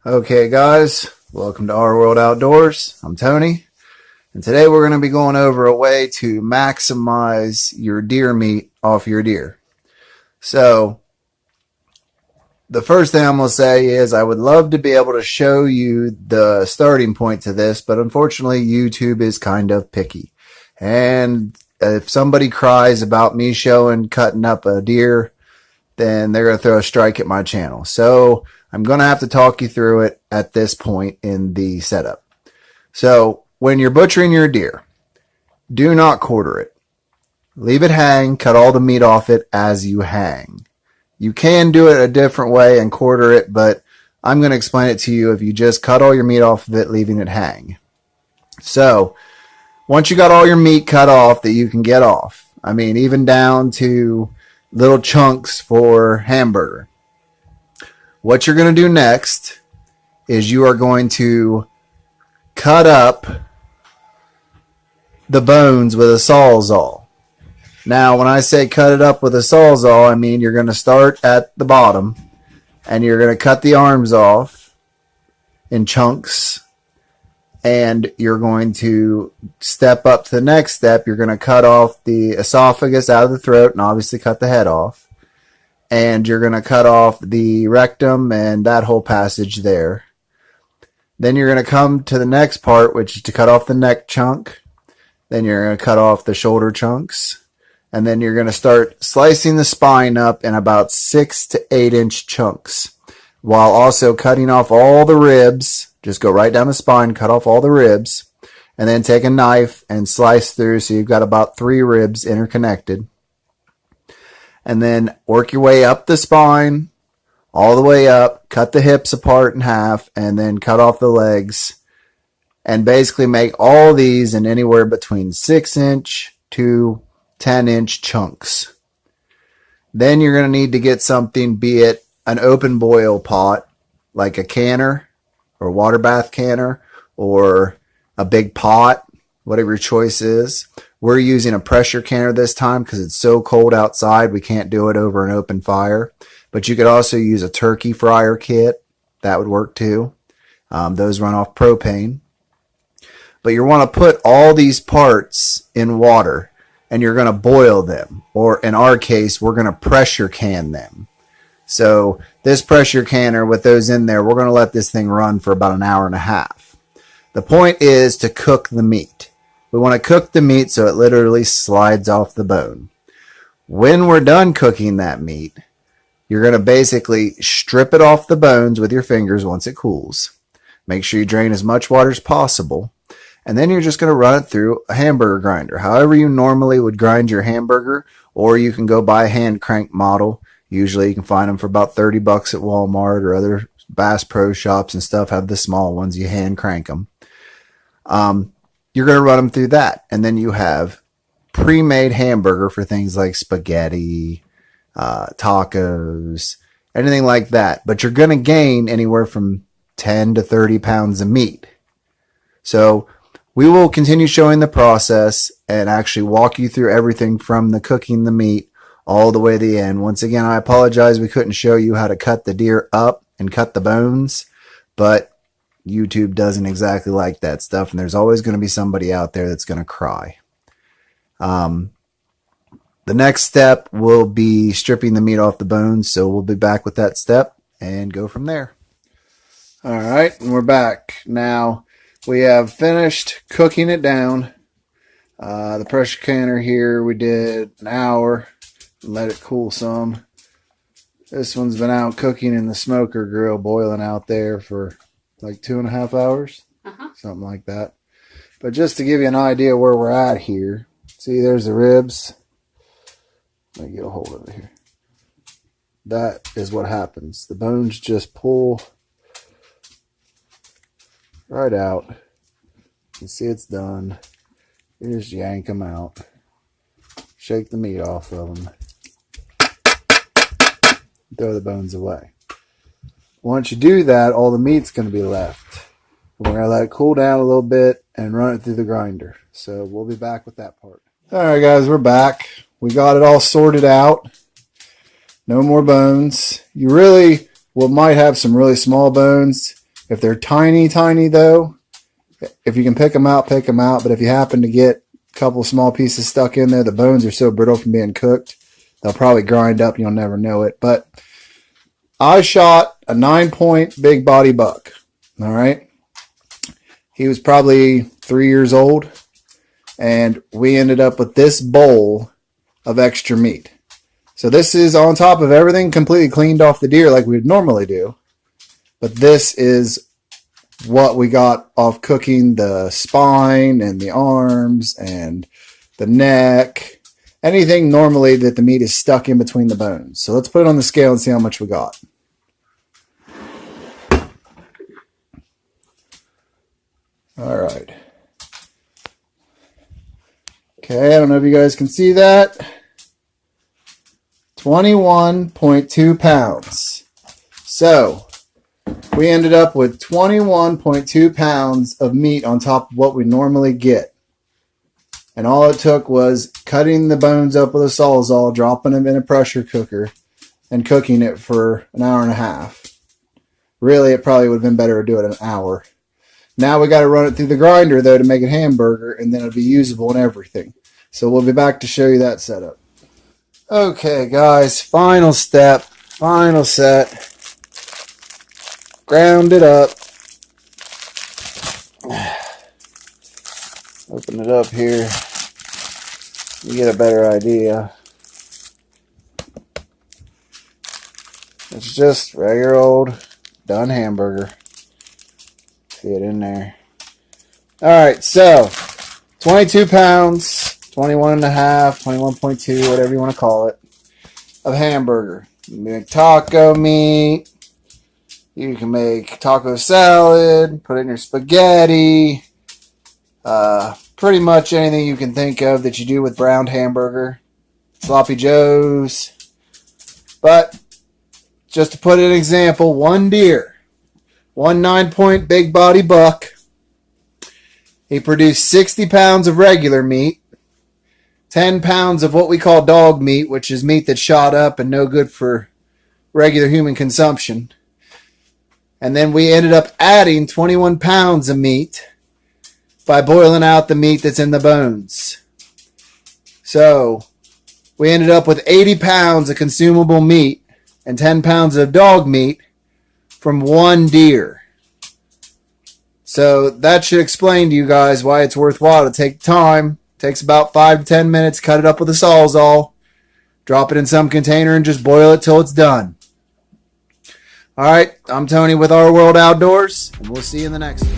Okay guys, welcome to Our World Outdoors. I'm Tony, and today we're going to be going over a way to maximize your deer meat off your deer. So, the first thing I'm going to say is I would love to be able to show you the starting point to this, but unfortunately YouTube is kind of picky. And if somebody cries about me showing cutting up a deer, then they're going to throw a strike at my channel. So I'm going to have to talk you through it at this point in the setup. So when you're butchering your deer, do not quarter it. Leave it hang, cut all the meat off it as you hang. You can do it a different way and quarter it, but I'm going to explain it to you if you just cut all your meat off of it, leaving it hang. So once you got all your meat cut off that you can get off, I mean, even down to little chunks for hamburger, what you're going to do next is you are going to cut up the bones with a Sawzall. Now, when I say cut it up with a Sawzall, I mean you're going to start at the bottom and you're going to cut the arms off in chunks, and you're going to step up to the next step. You're going to cut off the esophagus out of the throat and obviously cut the head off. And you're going to cut off the rectum and that whole passage there. Then you're going to come to the next part, which is to cut off the neck chunk. Then you're going to cut off the shoulder chunks. And then you're going to start slicing the spine up in about 6 to 8 inch chunks, while also cutting off all the ribs. Just go right down the spine, cut off all the ribs, and then take a knife and slice through so you've got about 3 ribs interconnected. And then work your way up the spine, all the way up, cut the hips apart in half, and then cut off the legs. And basically make all these in anywhere between 6 inch to 10 inch chunks. Then you're going to need to get something, be it an open boil pot, like a canner, or water bath canner, or a big pot, whatever your choice is. We're using a pressure canner this time because it's so cold outside we can't do it over an open fire. But you could also use a turkey fryer kit. That would work too. Those run off propane. But you want to put all these parts in water and you're going to boil them. Or in our case, we're going to pressure can them. So this pressure canner with those in there, we're going to let this thing run for about an hour and a half. The point is to cook the meat. We want to cook the meat so it literally slides off the bone. When we're done cooking that meat, you're going to basically strip it off the bones with your fingers once it cools. Make sure you drain as much water as possible. And then you're just going to run it through a hamburger grinder. However you normally would grind your hamburger, or you can go buy a hand crank model. Usually you can find them for about $30 at Walmart, or other Bass Pro Shops and stuff have the small ones. You hand crank them. You're going to run them through that. And then you have pre-made hamburger for things like spaghetti, tacos, anything like that. But you're going to gain anywhere from 10 to 30 pounds of meat. So we will continue showing the process and actually walk you through everything from the cooking the meat all the way to the end. Once again, I apologize we couldn't show you how to cut the deer up and cut the bones, but YouTube doesn't exactly like that stuff, and there's always going to be somebody out there that's going to cry. The next step will be stripping the meat off the bones, so we'll be back with that step and go from there. All right, and we're back. Now, we have finished cooking it down. The pressure canner here, we did an hour. Let it cool some. This one's been out cooking in the smoker grill, boiling out there for like 2.5 hours. Something like that. But just to give you an idea where we're at here. See, there's the ribs. Let me get a hold of it here. That is what happens. The bones just pull right out. You see it's done. You just yank them out. Shake the meat off of them. Throw the bones away. Once you do that, all the meat's going to be left. We're going to let it cool down a little bit and run it through the grinder. So we'll be back with that part. All right, guys, we're back. We got it all sorted out. No more bones. You really might have some really small bones. If they're tiny, tiny though, if you can pick them out, pick them out. But if you happen to get a couple small pieces stuck in there, the bones are so brittle from being cooked, they'll probably grind up and you'll never know it. But I shot a 9-point big body buck. All right. He was probably 3 years old. And we ended up with this bowl of extra meat. So this is on top of everything completely cleaned off the deer like we would normally do. But this is what we got off cooking the spine and the arms and the neck. Anything normally that the meat is stuck in between the bones. So let's put it on the scale and see how much we got. All right. Okay, I don't know if you guys can see that. 21.2 pounds. So we ended up with 21.2 pounds of meat on top of what we normally get. And all it took was cutting the bones up with a Sawzall, dropping them in a pressure cooker, and cooking it for an hour and a half. Really, it probably would have been better to do it in an hour. Now we got to run it through the grinder, though, to make it hamburger, and then it'll be usable and everything. So we'll be back to show you that setup. Okay, guys, final step, final set. Ground it up. Open it up here. You get a better idea. It's just regular old done hamburger. Fit in there. Alright, so 22 pounds, 21 and a half, 21.2, whatever you want to call it, of hamburger. You can make taco meat. You can make taco salad, put it in your spaghetti. Pretty much anything you can think of that you do with browned hamburger. Sloppy Joes. But just to put an example, one deer, one 9-point big body buck, he produced 60 pounds of regular meat, 10 pounds of what we call dog meat, which is meat that's shot up and no good for regular human consumption. And then we ended up adding 21 pounds of meat by boiling out the meat that's in the bones. So we ended up with 80 pounds of consumable meat and 10 pounds of dog meat from one deer. So that should explain to you guys why it's worthwhile to take time. It takes about 5 to 10 minutes, cut it up with a Sawzall, drop it in some container, and just boil it till it's done. Alright, I'm Tony with Our World Outdoors, and we'll see you in the next one.